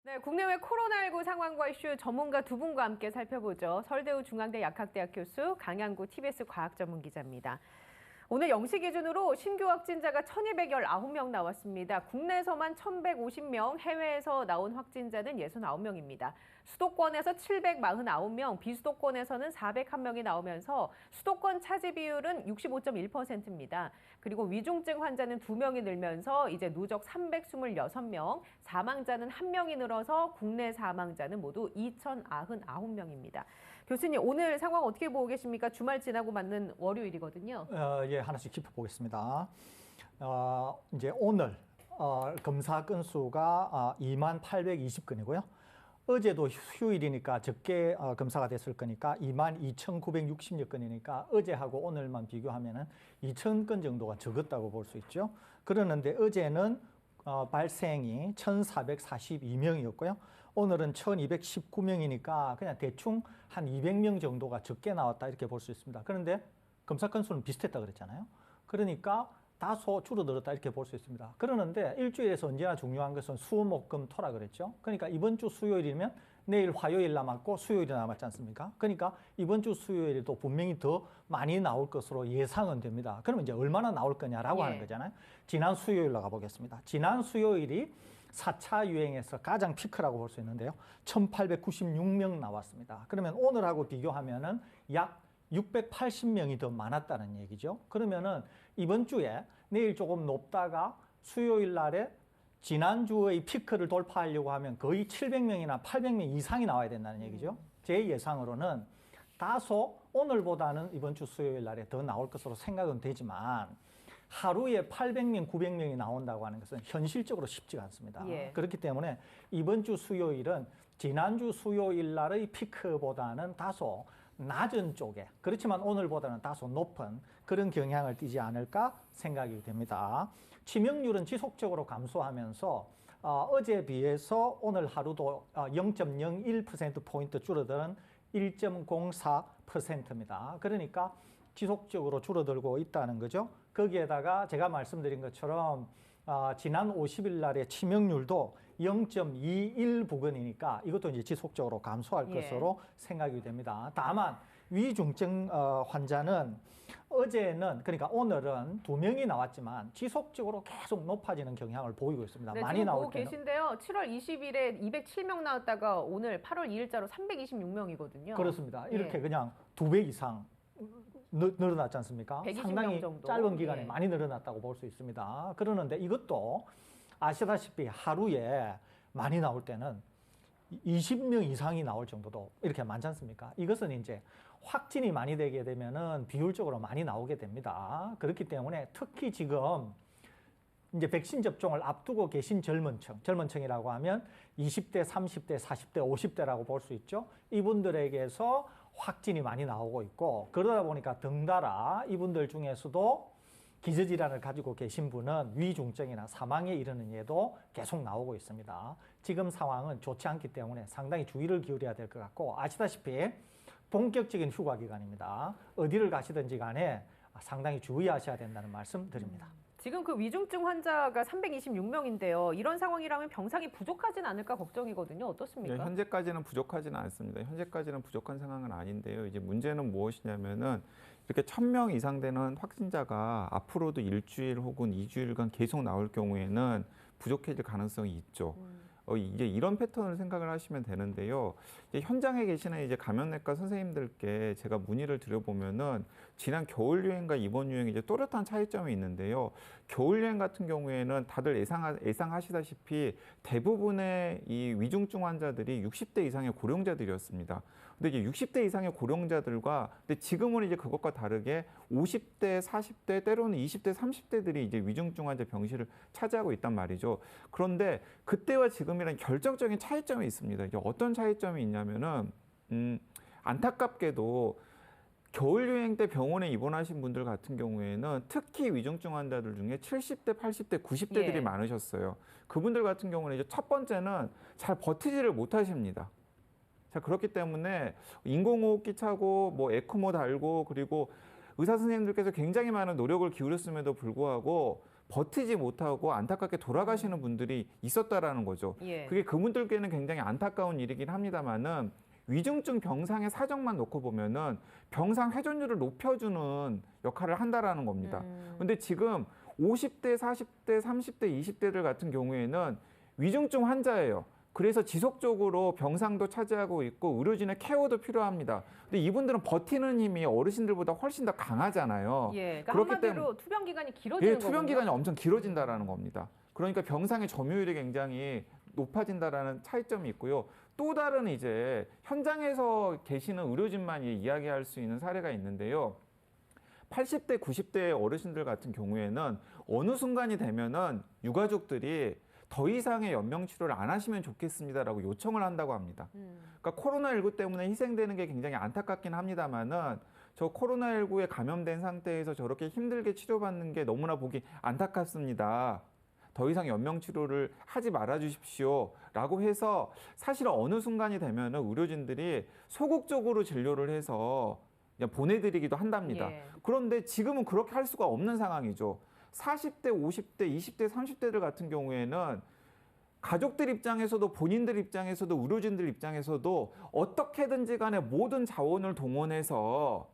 네, 국내외 코로나19 상황과 이슈 전문가 두 분과 함께 살펴보죠. 서울대우 중앙대 약학대학 교수 강양구 TBS 과학전문기자입니다. 오늘 0시 기준으로 신규 확진자가 1,219명 나왔습니다. 국내에서만 1,150명, 해외에서 나온 확진자는 69명입니다. 수도권에서 749명, 비수도권에서는 401명이 나오면서 수도권 차지 비율은 65.1%입니다. 그리고 위중증 환자는 2명이 늘면서 이제 누적 326명, 사망자는 1명이 늘어서 국내 사망자는 모두 2,099명입니다. 교수님, 오늘 상황 어떻게 보고 계십니까? 주말 지나고 맞는 월요일이거든요. 예, 하나씩 짚어보겠습니다. 이제 오늘 검사 건수가 2820건이고요. 어제도 휴일이니까 적게 검사가 됐을 거니까 22,960여 건이니까 어제하고 오늘만 비교하면은 2,000건 정도가 적었다고 볼 수 있죠. 그러는데 어제는 발생이 1,442명이었고요. 오늘은 1,219명이니까 그냥 대충 한 200명 정도가 적게 나왔다 이렇게 볼 수 있습니다. 그런데 검사 건수는 비슷했다 그랬잖아요. 그러니까 다소 줄어들었다 이렇게 볼 수 있습니다. 그러는데 일주일에서 언제나 중요한 것은 수, 목, 금, 토라 그랬죠. 그러니까 이번 주 수요일이면 내일 화요일 남았고 수요일이 남았지 않습니까? 그러니까 이번 주 수요일에도 분명히 더 많이 나올 것으로 예상은 됩니다. 그러면 이제 얼마나 나올 거냐라고 하는 거잖아로 지난 수요일로 가보겠습니다. 지난 수요일이 4차 유행에서 가장 피크라고 볼 수 있는데요. 1,896명 나왔습니다. 그러면 오늘하고 비교하면은 약 680명이 더 많았다는 얘기죠. 그러면은 이번 주에 내일 조금 높다가 수요일 날에 지난주의 피크를 돌파하려고 하면 거의 700명이나 800명 이상이 나와야 된다는 얘기죠. 제 예상으로는 다소 오늘보다는 이번 주 수요일 날에 더 나올 것으로 생각은 되지만 하루에 800명, 900명이 나온다고 하는 것은 현실적으로 쉽지가 않습니다. 그렇기 때문에 이번 주 수요일은 지난주 수요일 날의 피크보다는 다소 낮은 쪽에, 그렇지만 오늘보다는 다소 높은 그런 경향을 띠지 않을까 생각이 됩니다. 치명률은 지속적으로 감소하면서 어제에 비해서 오늘 하루도 0.01%포인트 줄어드는 1.04%입니다. 그러니까 지속적으로 줄어들고 있다는 거죠. 거기에다가 제가 말씀드린 것처럼 지난 50일 날의 치명률도 0.21 부근이니까 이것도 이제 지속적으로 감소할 것으로 생각이 됩니다. 다만 위중증 환자는 어제는 그러니까 오늘은 2명이 나왔지만 지속적으로 계속 높아지는 경향을 보이고 있습니다. 네, 많이 지금 나올 보고 때는. 계신데요. 7월 20일에 207명 나왔다가 오늘 8월 2일자로 326명이거든요. 그렇습니다. 이렇게 그냥 2배 이상 늘어났지 않습니까? 상당히 정도. 짧은 기간에 많이 늘어났다고 볼 수 있습니다. 그러는데 이것도 아시다시피 하루에 많이 나올 때는 20명 이상이 나올 정도도 이렇게 많지 않습니까? 이것은 이제 확진이 많이 되게 되면은 비율적으로 많이 나오게 됩니다. 그렇기 때문에 특히 지금 이제 백신 접종을 앞두고 계신 젊은층이라고 하면 20대, 30대, 40대, 50대라고 볼 수 있죠. 이분들에게서 확진이 많이 나오고 있고 그러다 보니까 덩달아 이분들 중에서도 기저질환을 가지고 계신 분은 위중증이나 사망에 이르는 예도 계속 나오고 있습니다. 지금 상황은 좋지 않기 때문에 상당히 주의를 기울여야 될 것 같고 아시다시피 본격적인 휴가 기간입니다. 어디를 가시든지 간에 상당히 주의하셔야 된다는 말씀 드립니다. 지금 그 위중증 환자가 326명인데요. 이런 상황이라면 병상이 부족하진 않을까 걱정이거든요. 어떻습니까? 네, 현재까지는 부족하지는 않습니다. 현재까지는 부족한 상황은 아닌데요. 이제 문제는 무엇이냐면은 이렇게 1,000명 이상 되는 확진자가 앞으로도 일주일 혹은 2주일간 계속 나올 경우에는 부족해질 가능성이 있죠. 이제 이런 패턴을 생각을 하시면 되는데요. 이제 현장에 계시는 이제 감염내과 선생님들께 제가 문의를 드려보면은 지난 겨울 유행과 이번 유행이 이제 또렷한 차이점이 있는데요. 겨울 유행 같은 경우에는 다들 예상하시다시피 대부분의 이 위중증 환자들이 60대 이상의 고령자들이었습니다. 근데 이제 60대 이상의 고령자들과 근데 지금은 이제 그것과 다르게 50대, 40대, 때로는 20대, 30대들이 이제 위중증 환자 병실을 차지하고 있단 말이죠. 그런데 그때와 지금이란 결정적인 차이점이 있습니다. 이게 어떤 차이점이 있냐면은 안타깝게도 겨울 유행 때 병원에 입원하신 분들 같은 경우에는 특히 위중증 환자들 중에 70대, 80대, 90대들이 많으셨어요. 그분들 같은 경우는 이제 첫 번째는 잘 버티지를 못하십니다. 자, 그렇기 때문에 인공호흡기 차고 뭐 에크모 달고 그리고 의사 선생님들께서 굉장히 많은 노력을 기울였음에도 불구하고 버티지 못하고 안타깝게 돌아가시는 분들이 있었다라는 거죠. 예. 그게 그분들께는 굉장히 안타까운 일이긴 합니다만은 위중증 병상의 사정만 놓고 보면은 병상 회전율을 높여주는 역할을 한다라는 겁니다. 근데 지금 50대, 40대, 30대, 20대들 같은 경우에는 위중증 환자예요. 그래서 지속적으로 병상도 차지하고 있고 의료진의 케어도 필요합니다. 근데 이분들은 버티는 힘이 어르신들보다 훨씬 더 강하잖아요. 예. 그러니까 그렇기 한마디로 투병 기간이 길어지는 예, 거군요. 투병 기간이 엄청 길어진다라는 겁니다. 그러니까 병상의 점유율이 굉장히 높아진다라는 차이점이 있고요. 또 다른 이제 현장에서 계시는 의료진만 이야기할 수 있는 사례가 있는데요. 80대, 90대 어르신들 같은 경우에는 어느 순간이 되면은 유가족들이 더 이상의 연명 치료를 안 하시면 좋겠습니다라고 요청을 한다고 합니다. 그러니까 코로나19 때문에 희생되는 게 굉장히 안타깝긴 합니다만은 저 코로나19에 감염된 상태에서 저렇게 힘들게 치료받는 게 너무나 보기 안타깝습니다. 더 이상 연명 치료를 하지 말아 주십시오라고 해서 사실은 어느 순간이 되면은 의료진들이 소극적으로 진료를 해서 그냥 보내드리기도 한답니다. 예. 그런데 지금은 그렇게 할 수가 없는 상황이죠. 40대, 50대, 20대, 30대들 같은 경우에는 가족들 입장에서도 본인들 입장에서도 의료진들 입장에서도 어떻게든지 간에 모든 자원을 동원해서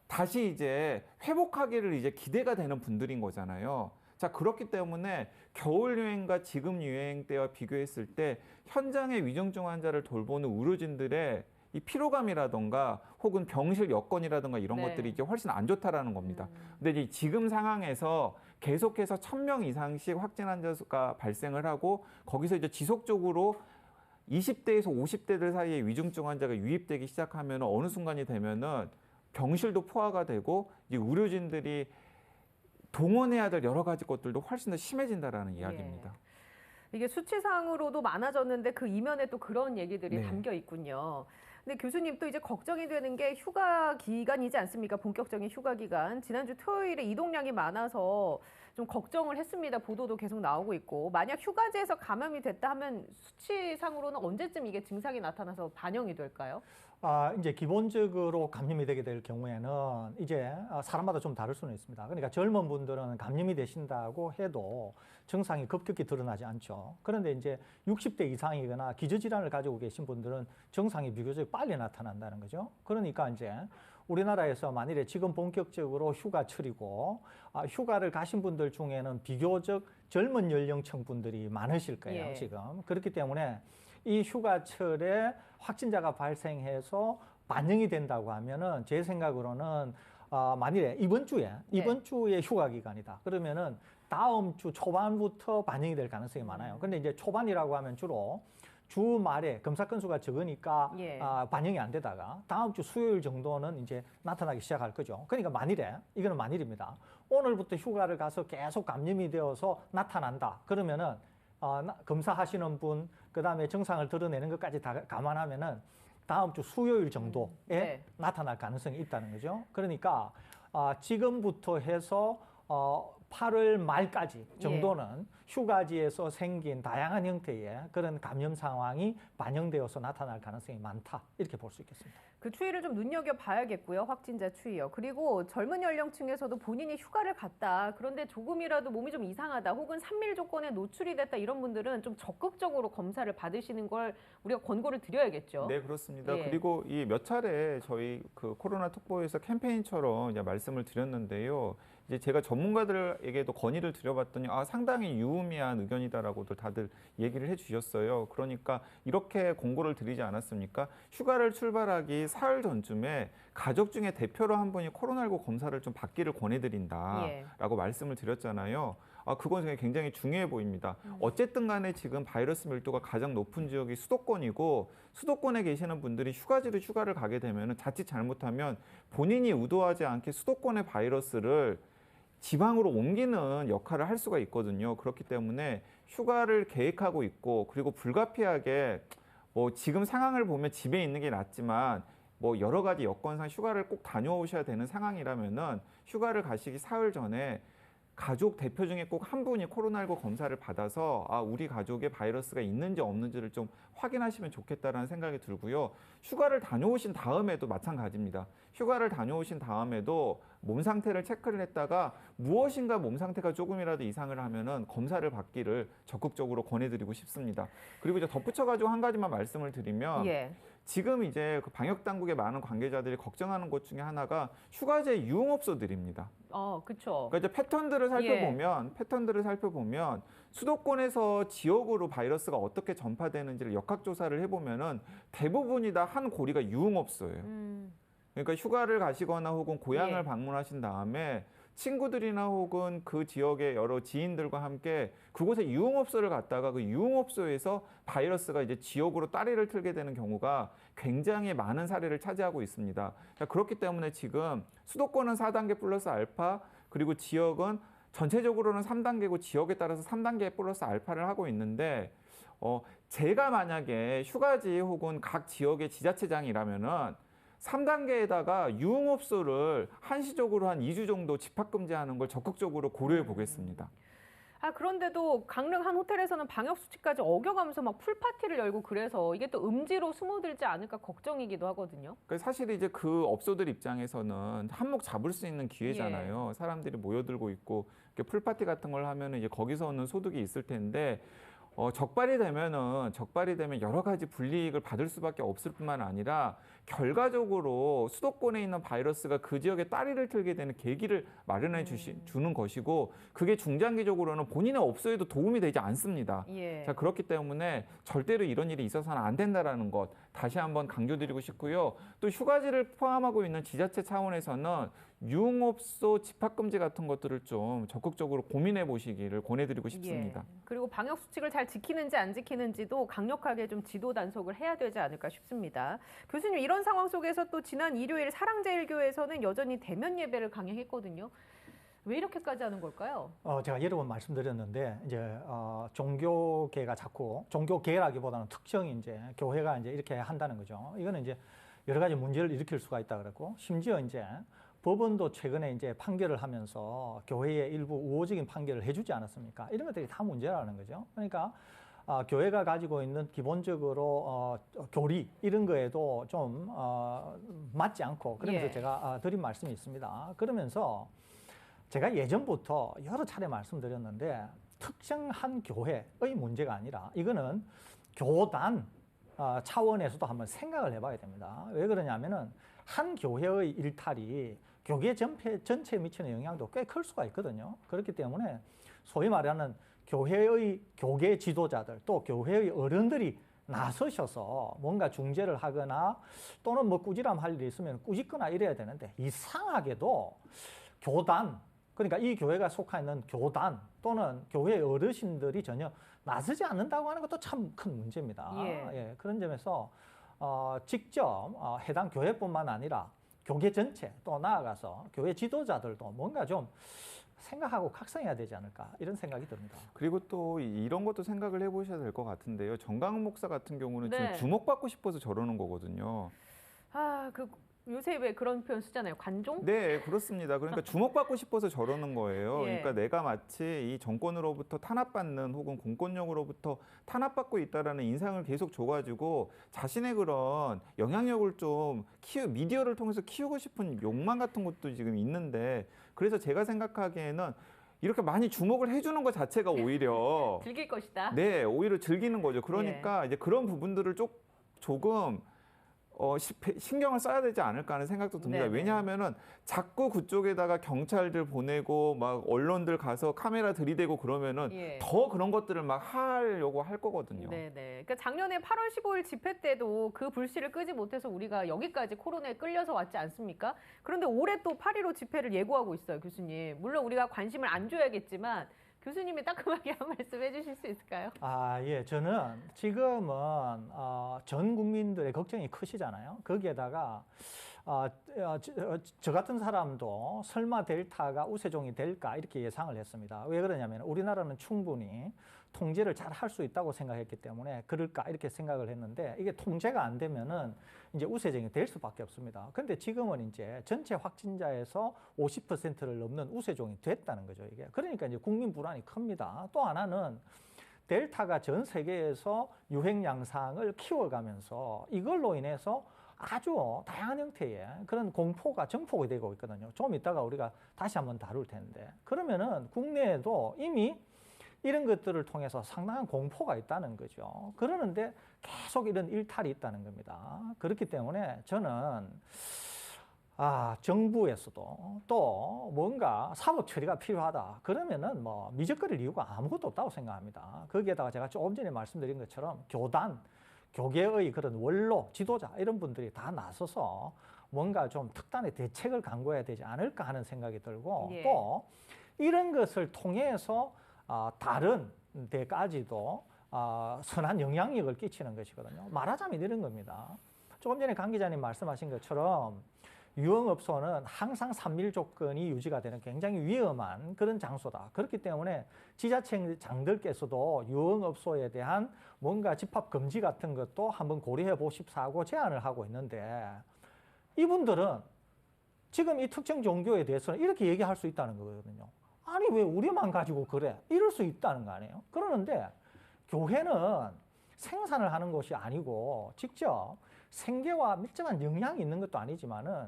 다시 이제 회복하기를 이제 기대가 되는 분들인 거잖아요. 자, 그렇기 때문에 겨울 유행과 지금 유행 때와 비교했을 때 현장의 위중증 환자를 돌보는 의료진들의 이 피로감이라던가 혹은 병실 여건이라든가 이런 네. 것들이 이제 훨씬 안 좋다라는 겁니다. 근데 이제 지금 상황에서 계속해서 1,000명 이상씩 확진 환자가 발생을 하고 거기서 이제 지속적으로 20대에서 50대들 사이에 위중증 환자가 유입되기 시작하면 어느 순간이 되면은 병실도 포화가 되고 이제 의료진들이 동원해야 될 여러 가지 것들도 훨씬 더 심해진다라는 이야기입니다. 이게 수치상으로도 많아졌는데 그 이면에 또 그런 얘기들이 네. 담겨 있군요. 근데 교수님 또 이제 걱정이 되는 게 휴가 기간이지 않습니까? 본격적인 휴가 기간. 지난주 토요일에 이동량이 많아서 좀 걱정을 했습니다. 보도도 계속 나오고 있고. 만약 휴가지에서 감염이 됐다 하면 수치상으로는 언제쯤 이게 증상이 나타나서 반영이 될까요? 이제 기본적으로 감염이 되게 될 경우에는 이제 사람마다 좀 다를 수는 있습니다. 그러니까 젊은 분들은 감염이 되신다고 해도 증상이 급격히 드러나지 않죠. 그런데 이제 60대 이상이거나 기저질환을 가지고 계신 분들은 증상이 비교적 빨리 나타난다는 거죠. 그러니까 이제 우리나라에서 만일에 지금 본격적으로 휴가철이고 휴가를 가신 분들 중에는 비교적 젊은 연령층 분들이 많으실 거예요, 예. 지금. 그렇기 때문에 이 휴가철에 확진자가 발생해서 반영이 된다고 하면은 제 생각으로는 만일에 이번 주에 휴가 기간이다. 그러면은 다음 주 초반부터 반영이 될 가능성이 많아요. 근데 이제 초반이라고 하면 주로 주말에 검사 건수가 적으니까 예. 반영이 안 되다가 다음 주 수요일 정도는 이제 나타나기 시작할 거죠. 그러니까 만일에 이거는 만일입니다. 오늘부터 휴가를 가서 계속 감염이 되어서 나타난다. 그러면은 검사하시는 분, 그다음에 증상을 드러내는 것까지 다 감안하면은 다음 주 수요일 정도에 네. 나타날 가능성이 있다는 거죠. 그러니까 지금부터 해서 8월 말까지 정도는 휴가지에서 생긴 다양한 형태의 그런 감염 상황이 반영되어서 나타날 가능성이 많다. 이렇게 볼 수 있겠습니다. 그 추이를 좀 눈여겨봐야겠고요. 확진자 추이요. 그리고 젊은 연령층에서도 본인이 휴가를 갔다. 그런데 조금이라도 몸이 좀 이상하다. 혹은 산밀 조건에 노출이 됐다. 이런 분들은 좀 적극적으로 검사를 받으시는 걸 우리가 권고를 드려야겠죠. 네, 그렇습니다. 예. 그리고 이 몇 차례 저희 그 코로나 특보에서 캠페인처럼 이제 말씀을 드렸는데요. 이제 제가 전문가들에게도 건의를 드려봤더니 상당히 유의미한 의견이다라고도 다들 얘기를 해주셨어요. 그러니까 이렇게 공고를 드리지 않았습니까? 휴가를 출발하기 사흘 전쯤에 가족 중에 대표로 한 분이 코로나19 검사를 좀 받기를 권해드린다라고 말씀을 드렸잖아요. 그건 굉장히 중요해 보입니다. 어쨌든 간에 지금 바이러스 밀도가 가장 높은 지역이 수도권이고 수도권에 계시는 분들이 휴가지로 휴가를 가게 되면 자칫 잘못하면 본인이 의도하지 않게 수도권의 바이러스를 지방으로 옮기는 역할을 할 수가 있거든요. 그렇기 때문에 휴가를 계획하고 있고 그리고 불가피하게 지금 상황을 보면 집에 있는 게 낫지만 여러 가지 여건상 휴가를 꼭 다녀오셔야 되는 상황이라면은 휴가를 가시기 사흘 전에 가족 대표 중에 꼭 한 분이 코로나19 검사를 받아서 우리 가족에 바이러스가 있는지 없는지를 좀 확인하시면 좋겠다라는 생각이 들고요. 휴가를 다녀오신 다음에도 마찬가지입니다. 휴가를 다녀오신 다음에도 몸 상태를 체크를 했다가 무엇인가 몸 상태가 조금이라도 이상을 하면은 검사를 받기를 적극적으로 권해드리고 싶습니다. 그리고 이제 덧붙여가지고 한 가지만 말씀을 드리면 예. 지금 이제 그 방역 당국의 많은 관계자들이 걱정하는 것 중에 하나가 휴가제 유흥업소들입니다. 그렇죠. 그러니까 이제 패턴들을 살펴보면 수도권에서 지역으로 바이러스가 어떻게 전파되는지를 역학조사를 해보면은 대부분이 다 한 고리가 유흥업소예요. 그러니까 휴가를 가시거나 혹은 고향을 예. 방문하신 다음에 친구들이나 혹은 그 지역의 여러 지인들과 함께 그곳에 유흥업소를 갔다가 그 유흥업소에서 바이러스가 이제 지역으로 따리를 틀게 되는 경우가 굉장히 많은 사례를 차지하고 있습니다. 그렇기 때문에 지금 수도권은 4단계 플러스 알파, 그리고 지역은 전체적으로는 3단계고 지역에 따라서 3단계 플러스 알파를 하고 있는데 제가 만약에 휴가지 혹은 각 지역의 지자체장이라면은 3단계에다가 유흥업소를 한시적으로 한 2주 정도 집합금지하는 걸 적극적으로 고려해 보겠습니다. 그런데도 강릉 한 호텔에서는 방역 수칙까지 어겨가면서 막 풀파티를 열고 그래서 이게 또 음지로 숨어들지 않을까 걱정이기도 하거든요. 사실 이제 그 업소들 입장에서는 한몫 잡을 수 있는 기회잖아요. 사람들이 모여들고 있고 이렇게 풀파티 같은 걸 하면 이제 거기서 오는 소득이 있을 텐데 적발이 되면 여러 가지 불이익을 받을 수밖에 없을 뿐만 아니라 결과적으로 수도권에 있는 바이러스가 그 지역에 따리를 틀게 되는 계기를 마련해 주는 것이고 그게 중장기적으로는 본인의 업소에도 도움이 되지 않습니다. 예. 자, 그렇기 때문에 절대로 이런 일이 있어서는 안 된다라는 것 다시 한번 강조드리고 싶고요. 또 휴가지를 포함하고 있는 지자체 차원에서는 유흥업소 집합금지 같은 것들을 좀 적극적으로 고민해 보시기를 권해드리고 싶습니다. 그리고 방역 수칙을 잘 지키는지 안 지키는지도 강력하게 좀 지도 단속을 해야 되지 않을까 싶습니다. 교수님, 이런 상황 속에서 또 지난 일요일 사랑제일교회에서는 여전히 대면 예배를 강행했거든요. 왜 이렇게까지 하는 걸까요? 제가 여러 번 말씀드렸는데 이제 종교계가 자꾸 종교계라기보다는 특정히 이제 교회가 이제 이렇게 한다는 거죠. 이거는 이제 여러 가지 문제를 일으킬 수가 있다 그랬고 심지어 이제 법원도 최근에 이제 판결을 하면서 교회의 일부 우호적인 판결을 해주지 않았습니까? 이런 것들이 다 문제라는 거죠. 그러니까 교회가 가지고 있는 기본적으로 교리 이런 거에도 좀 맞지 않고 그러면서 제가 드린 말씀이 있습니다. 그러면서 제가 예전부터 여러 차례 말씀드렸는데 특정한 교회의 문제가 아니라 이거는 교단 차원에서도 한번 생각을 해봐야 됩니다. 왜 그러냐면은 한 교회의 일탈이 교계 전체에 미치는 영향도 꽤 클 수가 있거든요. 그렇기 때문에 소위 말하는 교회의 교계 지도자들 또 교회의 어른들이 나서셔서 뭔가 중재를 하거나 또는 뭐 꾸지람 할 일이 있으면 꾸짖거나 이래야 되는데 이상하게도 교단 그러니까 이 교회가 속해 있는 교단 또는 교회 어르신들이 전혀 나서지 않는다고 하는 것도 참 큰 문제입니다. 예, 그런 점에서 직접 해당 교회뿐만 아니라 교계 전체 또 나아가서 교회 지도자들도 뭔가 좀 생각하고 각성해야 되지 않을까 이런 생각이 듭니다. 그리고 또 이런 것도 생각을 해보셔야 될 것 같은데요. 정강훈 목사 같은 경우는 네. 지금 주목받고 싶어서 저러는 거거든요. 요새 왜 그런 표현 쓰잖아요. 관종? 네, 그렇습니다. 그러니까 주목받고 싶어서 저러는 거예요. 그러니까 내가 마치 이 정권으로부터 탄압받는 혹은 공권력으로부터 탄압받고 있다라는 인상을 계속 줘가지고 자신의 그런 영향력을 좀 미디어를 통해서 키우고 싶은 욕망 같은 것도 지금 있는데 그래서 제가 생각하기에는 이렇게 많이 주목을 해주는 것 자체가 오히려 즐길 것이다. 네, 오히려 즐기는 거죠. 그러니까 이제 그런 부분들을 조금 신경을 써야 되지 않을까 하는 생각도 듭니다. 네네. 왜냐하면은 자꾸 그쪽에다가 경찰들 보내고 막 언론들 가서 카메라 들이대고 그러면은 더 그런 것들을 막 하려고 할 거거든요. 네네. 그러니까 작년에 8월 15일 집회 때도 그 불씨를 끄지 못해서 우리가 여기까지 코로나에 끌려서 왔지 않습니까? 그런데 올해 또 8.15 집회를 예고하고 있어요, 교수님. 물론 우리가 관심을 안 줘야겠지만 교수님이 따끔하게 한 말씀 해주실 수 있을까요? 예. 저는 지금은 전 국민들의 걱정이 크시잖아요. 거기에다가 저 같은 사람도 설마 델타가 우세종이 될까 이렇게 예상을 했습니다. 왜 그러냐면 우리나라는 충분히 통제를 잘 할 수 있다고 생각했기 때문에 그럴까 이렇게 생각을 했는데 이게 통제가 안 되면은 이제 우세종이 될 수밖에 없습니다. 그런데 지금은 이제 전체 확진자에서 50%를 넘는 우세종이 됐다는 거죠, 이게. 그러니까 이제 국민 불안이 큽니다. 또 하나는 델타가 전 세계에서 유행 양상을 키워가면서 이걸로 인해서 아주 다양한 형태의 그런 공포가 증폭이 되고 있거든요. 좀 이따가 우리가 다시 한번 다룰 텐데. 그러면은 국내에도 이미 이런 것들을 통해서 상당한 공포가 있다는 거죠. 그러는데 계속 이런 일탈이 있다는 겁니다. 그렇기 때문에 저는 정부에서도 또 뭔가 사법 처리가 필요하다. 그러면은 뭐 미적거릴 이유가 아무것도 없다고 생각합니다. 거기에다가 제가 조금 전에 말씀드린 것처럼 교계의 그런 원로, 지도자 이런 분들이 다 나서서 뭔가 좀 특단의 대책을 강구해야 되지 않을까 하는 생각이 들고 예. 또 이런 것을 통해서 다른 데까지도 선한 영향력을 끼치는 것이거든요. 말하자면 이런 겁니다. 조금 전에 강 기자님 말씀하신 것처럼 유흥업소는 항상 산밀 조건이 유지가 되는 굉장히 위험한 그런 장소다. 그렇기 때문에 지자체장들께서도 유흥업소에 대한 뭔가 집합 금지 같은 것도 한번 고려해 보십사 하고 제안을 하고 있는데 이분들은 지금 이 특정 종교에 대해서는 이렇게 얘기할 수 있다는 거거든요. 아니 왜 우리만 가지고 그래? 이럴 수 있다는 거 아니에요? 그러는데 교회는 생산을 하는 것이 아니고 직접 생계와 밀접한 영향이 있는 것도 아니지만은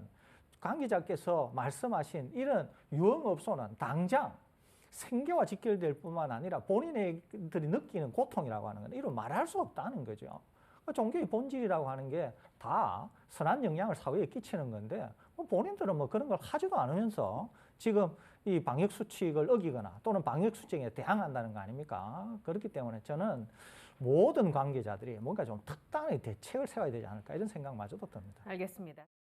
강 기자께서 말씀하신 이런 유흥업소는 당장 생계와 직결될 뿐만 아니라 본인들이 느끼는 고통이라고 하는 건 이런 말할 수 없다는 거죠. 종교의 본질이라고 하는 게 다 선한 영향을 사회에 끼치는 건데 본인들은 뭐 그런 걸 하지도 않으면서 지금 이 방역 수칙을 어기거나 또는 방역 수칙에 대항한다는 거 아닙니까? 그렇기 때문에 저는 모든 관계자들이 뭔가 좀 특단의 대책을 세워야 되지 않을까 이런 생각마저도 듭니다. 알겠습니다.